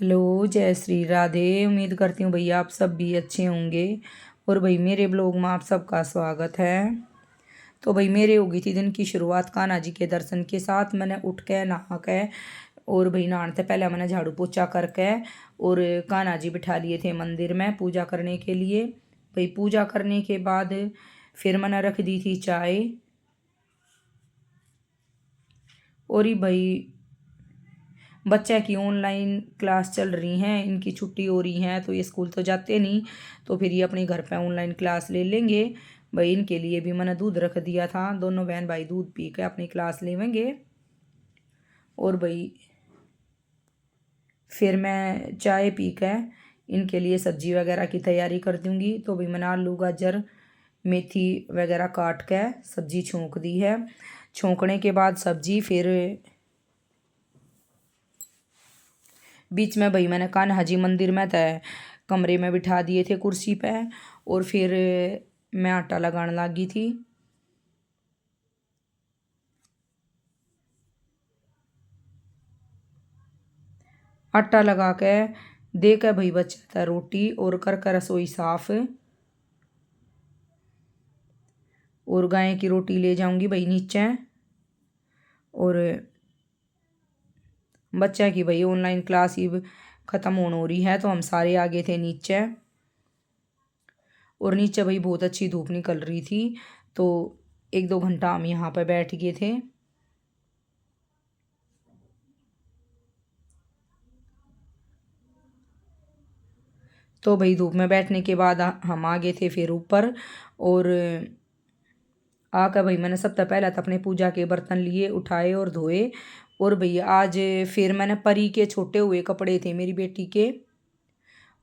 Hello, जय श्री राधे। उम्मीद करती हूँ भैया आप सब भी अच्छे होंगे। और भाई मेरे ब्लॉग में आप सबका स्वागत है। तो भाई मेरे हो गई थी दिन की शुरुआत कान्हा जी के दर्शन के साथ। मैंने उठ के नहा के और भाई नहाने से पहले मैंने झाड़ू पोछा करके और कान्हा जी बिठा लिए थे मंदिर में पूजा करने के लिए। भाई पूजा करने के बाद फिर मैंने रख दी थी चाय। और ही भाई बच्चे की ऑनलाइन क्लास चल रही हैं, इनकी छुट्टी हो रही है तो ये स्कूल तो जाते नहीं, तो फिर ये अपने घर पे ऑनलाइन क्लास ले लेंगे। भाई इनके लिए भी मैंने दूध रख दिया था, दोनों बहन भाई दूध पी के अपनी क्लास लेवेंगे। और भाई फिर मैं चाय पी के इनके लिए सब्जी वगैरह की तैयारी कर दूँगी। तो भाई मैंने आलू गाजर मेथी वगैरह काट के सब्जी छोंक दी है। छोंकने के बाद सब्जी फिर बीच में भाई मैंने कान्हा जी मंदिर में तय कमरे में बिठा दिए थे कुर्सी पे। और फिर मैं आटा लगाने लगी थी। आटा लगा के दे के भाई बचा था रोटी और कर रसोई साफ। और गाय की रोटी ले जाऊंगी भाई नीचे। और बच्चा की भाई ऑनलाइन क्लास ही ख़त्म होने हो रही है तो हम सारे आ गए थे नीचे। और नीचे भाई बहुत अच्छी धूप निकल रही थी तो 1-2 घंटा हम यहाँ पर बैठ गए थे। तो भाई धूप में बैठने के बाद हम आ गए थे फिर ऊपर। और आकर भाई मैंने सबसे पहले तो अपने पूजा के बर्तन लिए उठाए और धोए। और भैया आज फिर मैंने परी के छोटे हुए कपड़े थे मेरी बेटी के,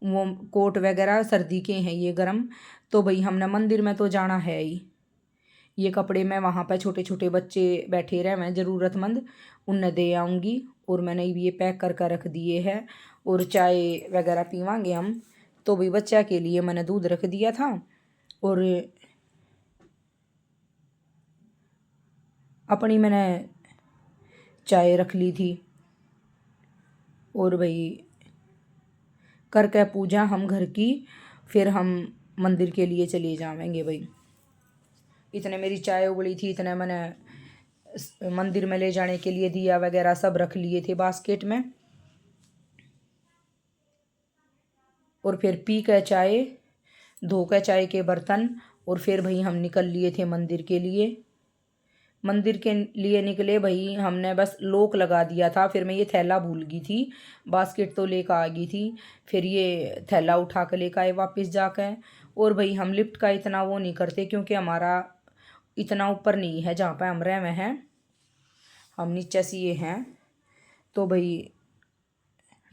वो कोट वगैरह सर्दी के हैं ये गरम। तो भाई हमने मंदिर में तो जाना है ही, ये कपड़े मैं वहाँ पर छोटे छोटे बच्चे बैठे रहे मैं ज़रूरतमंद उन्हें दे आऊँगी। और मैंने ये पैक कर रख दिए हैं। और चाय वगैरह पीवांगे हम। तो भाई बच्चा के लिए मैंने दूध रख दिया था और अपनी मैंने चाय रख ली थी। और भाई करके पूजा हम घर की फिर हम मंदिर के लिए चले जाएंगे। भाई इतने मेरी चाय उबली थी, इतने मैंने मंदिर में ले जाने के लिए दिया वगैरह सब रख लिए थे बास्केट में। और फिर पी के चाय धो के चाय के बर्तन और फिर भाई हम निकल लिए थे मंदिर के लिए। मंदिर के लिए निकले भाई, हमने बस लॉक लगा दिया था। फिर मैं ये थैला भूल गई थी, बास्केट तो लेकर आ गई थी। फिर ये थैला उठा कर लेकर आए वापस जाकर। और भाई हम लिफ्ट का इतना वो नहीं करते क्योंकि हमारा इतना ऊपर नहीं है जहाँ पर हम रह में हैं, हम नीचे से ये हैं। तो भाई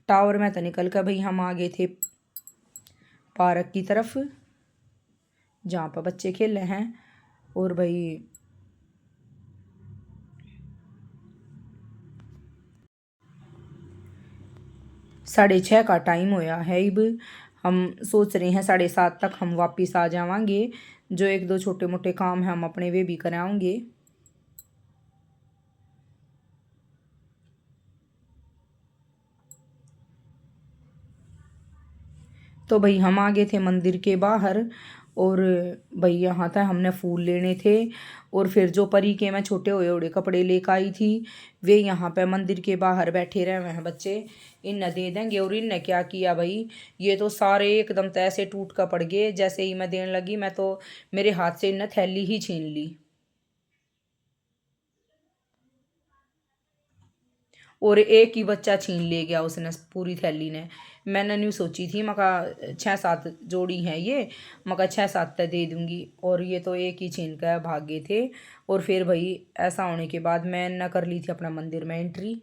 टावर में तो निकल कर भाई हम आ गए थे पार्क की तरफ जहाँ पर बच्चे खेल रहे हैं। और भाई 6:30 का टाइम होया है। अब हम सोच रहे हैं 7:30 तक हम वापस आ जावांगे। जो 1-2 छोटे मोटे काम हैं हम अपने वे भी कराएंगे। तो भाई हम आ गए थे मंदिर के बाहर। और भाई यहाँ था हमने फूल लेने थे। और फिर जो परी के मैं छोटे हुए उड़े कपड़े लेकर आई थी वे यहाँ पे मंदिर के बाहर बैठे रहे हुए हैं बच्चे, इन्हें दे देंगे। और इनने क्या किया भाई, ये तो सारे एकदम तैसे टूट कर पड़ गए। जैसे ही मैं देने लगी मैं तो मेरे हाथ से इन्हें थैली ही छीन ली। और एक ही बच्चा छीन ले गया उसने पूरी थैली ने। मैंने नहीं सोची थी, मका 6-7 जोड़ी हैं ये, मका 6-7 तक दे दूंगी। और ये तो एक ही छीन कर भाग गए थे। और फिर भाई ऐसा होने के बाद मैं न कर ली थी अपना मंदिर में एंट्री।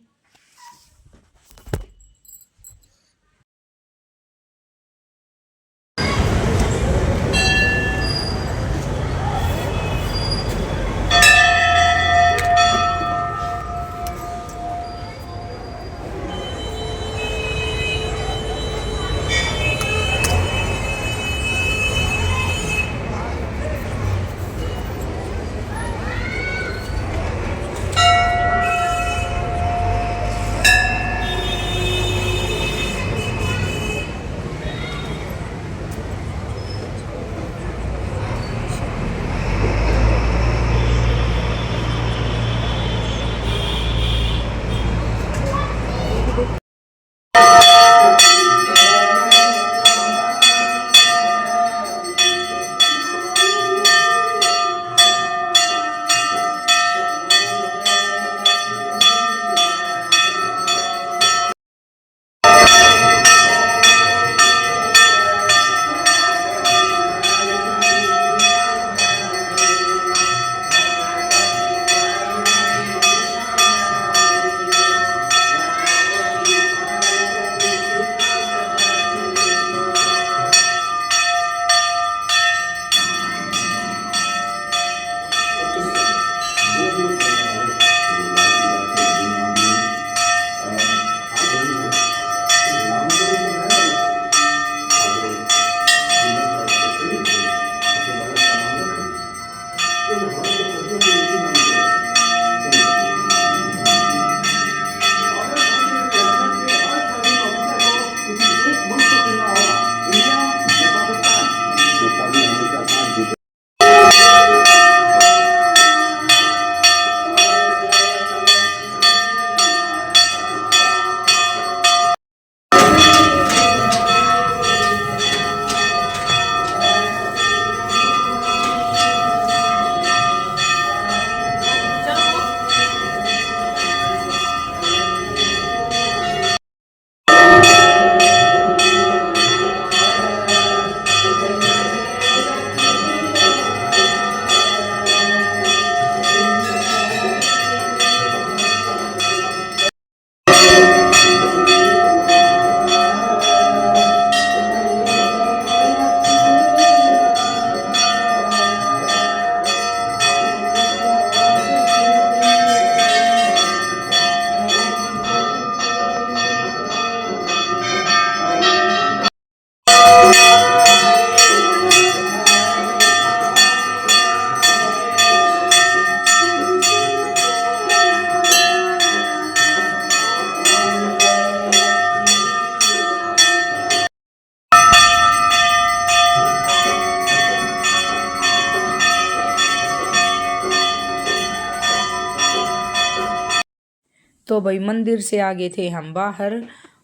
तो भाई मंदिर से आगे थे हम बाहर,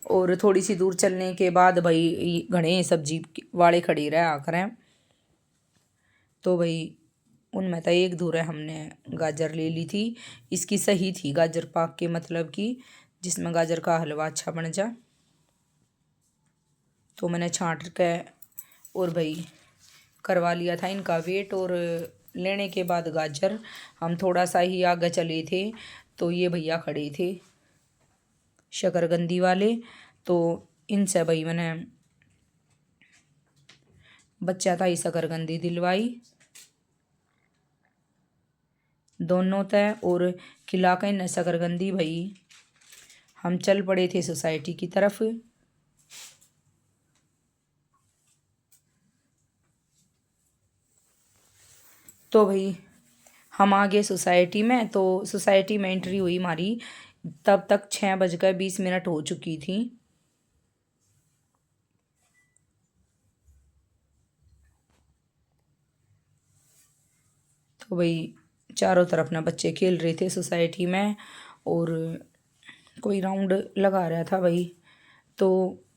और थोड़ी सी दूर चलने के बाद भाई घने सब्जी वाले खड़े रहा करें। तो भाई उनमें तो एक धुरे हमने गाजर ले ली थी। इसकी सही थी गाजर पाक के, मतलब कि जिसमें गाजर का हलवा अच्छा बन जा। तो मैंने छाँट के और भाई करवा लिया था इनका वेट। और लेने के बाद गाजर हम थोड़ा सा ही आगे चले थे तो ये भैया खड़े थे शकरकंदी वाले। तो इनसे भाई मैंने बच्चा था ही शकरकंदी दिलवाई दोनों तय, और खिला कर इन्हें शकरकंदी भाई हम चल पड़े थे सोसाइटी की तरफ। तो भाई हम आ गए सोसाइटी में। तो सोसाइटी में एंट्री हुई हमारी, तब तक 6:20 हो चुकी थी। तो भाई चारों तरफ ना बच्चे खेल रहे थे सोसाइटी में, और कोई राउंड लगा रहा था भाई। तो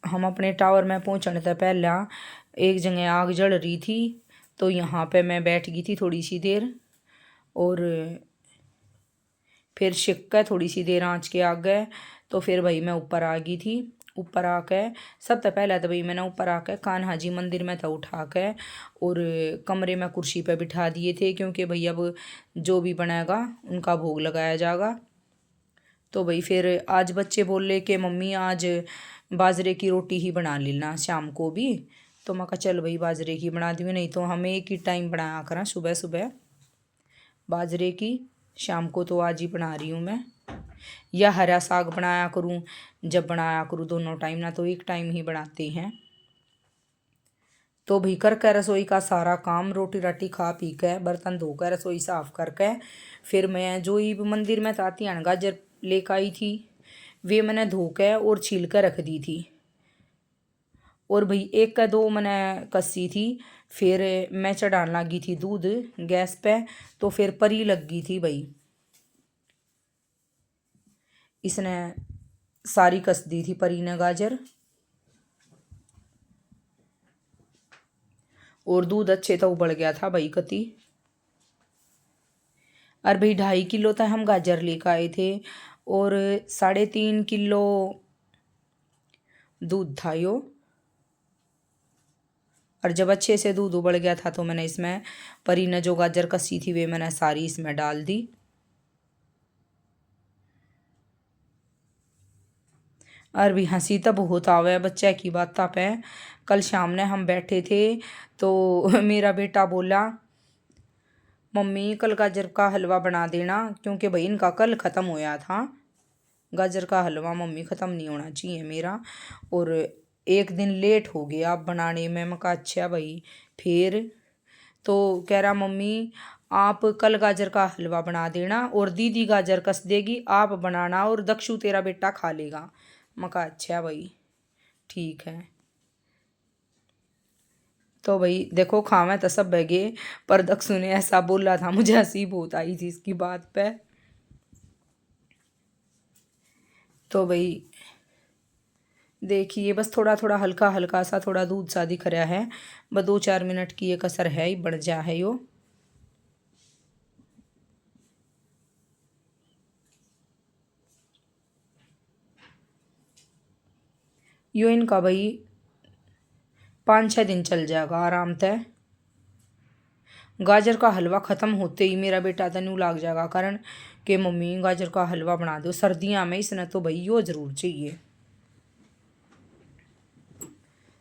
हम अपने टावर में पहुंचने से पहले एक जगह आग जल रही थी, तो यहाँ पे मैं बैठ गई थी थोड़ी सी देर। और फिर शिक्का थोड़ी सी देर आँच के आ गए। तो फिर भाई मैं ऊपर आ गई थी। ऊपर आके सबसे पहले तो भाई मैंने ऊपर आके कान्हा जी मंदिर में था उठा के, और कमरे में कुर्सी पे बिठा दिए थे, क्योंकि भाई अब जो भी बनाएगा उनका भोग लगाया जाएगा। तो भाई फिर आज बच्चे बोले कि मम्मी आज बाजरे की रोटी ही बना लेना शाम को भी। तो मैं कहा चल भाई बाजरे की बना दी, नहीं तो हम एक ही टाइम बनाया करा सुबह सुबह बाजरे की। शाम को तो आज ही बना रही हूँ मैं, या हरा साग बनाया करूँ जब बनाया करूँ दोनों टाइम, ना तो एक टाइम ही बनाते हैं। तो भी करके रसोई का सारा काम, रोटी राटी खा पी के बर्तन धोकर रसोई साफ करके फिर मैं जो ही मंदिर में ताती गाजर लेकर आई थी वे मैंने धो के और छील कर रख दी थी। और भाई एक का दो मैंने कसी थी। फिर मैं चढ़ाने लगी थी दूध गैस पे, तो फिर परी लग गई थी भाई, इसने सारी कस दी थी परी ने गाजर। और दूध अच्छे तो उबल गया था भाई कति। और भाई 2.5 किलो तक हम गाजर लेकर आए थे, और 3.5 किलो दूध था यो। और जब अच्छे से दूध उबल गया था तो मैंने इसमें परी ने जो गाजर कसी थी वे मैंने सारी इसमें डाल दी। और भी हंसी तो बहुत आवे बच्चे की बात पे। कल शाम ने हम बैठे थे तो मेरा बेटा बोला मम्मी कल गाजर का हलवा बना देना, क्योंकि भाई इनका कल ख़त्म होया था गाजर का हलवा। मम्मी ख़त्म नहीं होना चाहिए मेरा, और एक दिन लेट हो गया आप बनाने में। मैं कहा अच्छा भाई। फिर तो कह रहा मम्मी आप कल गाजर का हलवा बना देना और दीदी गाजर कस देगी, आप बनाना और दक्षु तेरा बेटा खा लेगा। मैं कहा अच्छा भाई ठीक है। तो भाई देखो खावे तो सब बगे, पर दक्षु ने ऐसा बोला था मुझे हंसी बहुत आई थी इसकी बात पे। तो भाई देखिए बस थोड़ा थोड़ा हल्का हल्का सा थोड़ा दूध सा दिख रहा है, बस 2-4 मिनट की ये कसर है ही बढ़ जा है यो। यो इनका भाई 5-6 दिन चल जाएगा आराम से। गाजर का हलवा ख़त्म होते ही मेरा बेटा तनु लाग जाएगा कारण कि मम्मी गाजर का हलवा बना दो सर्दियाँ में, इसने तो भाई यो ज़रूर चाहिए।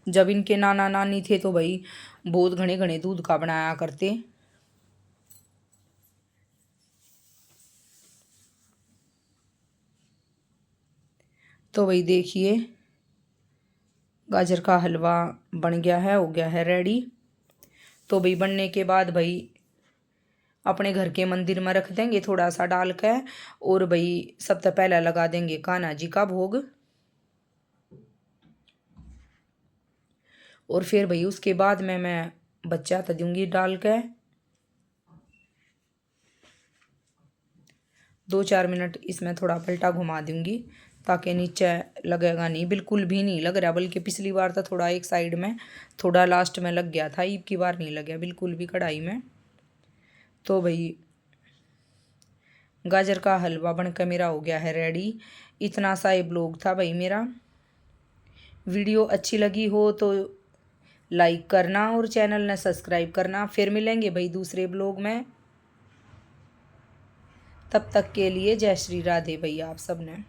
जब इनके नाना नानी थे तो भाई बहुत घने घने दूध का बनाया करते। तो भाई देखिए गाजर का हलवा बन गया है, हो गया है रेडी। तो भाई बनने के बाद भाई अपने घर के मंदिर में रख देंगे थोड़ा सा डाल के, और भाई सबसे पहले लगा देंगे कान्हा जी का भोग। और फिर भाई उसके बाद में मैं बच्चा तो दूंगी डाल के। 2-4 मिनट इसमें थोड़ा पलटा घुमा दूंगी ताकि नीचे लगेगा नहीं, बिल्कुल भी नहीं लग रहा। बल्कि पिछली बार तो थोड़ा एक साइड में थोड़ा लास्ट में लग गया था, ईब की बार नहीं लग गया बिल्कुल भी कढ़ाई में। तो भाई गाजर का हलवा बनकर मेरा हो गया है रेडी। इतना सा ये ब्लॉग था भाई मेरा। वीडियो अच्छी लगी हो तो लाइक करना और चैनल ने सब्सक्राइब करना। फिर मिलेंगे भाई दूसरे ब्लॉग में, तब तक के लिए जय श्री राधे भैया आप सब ने।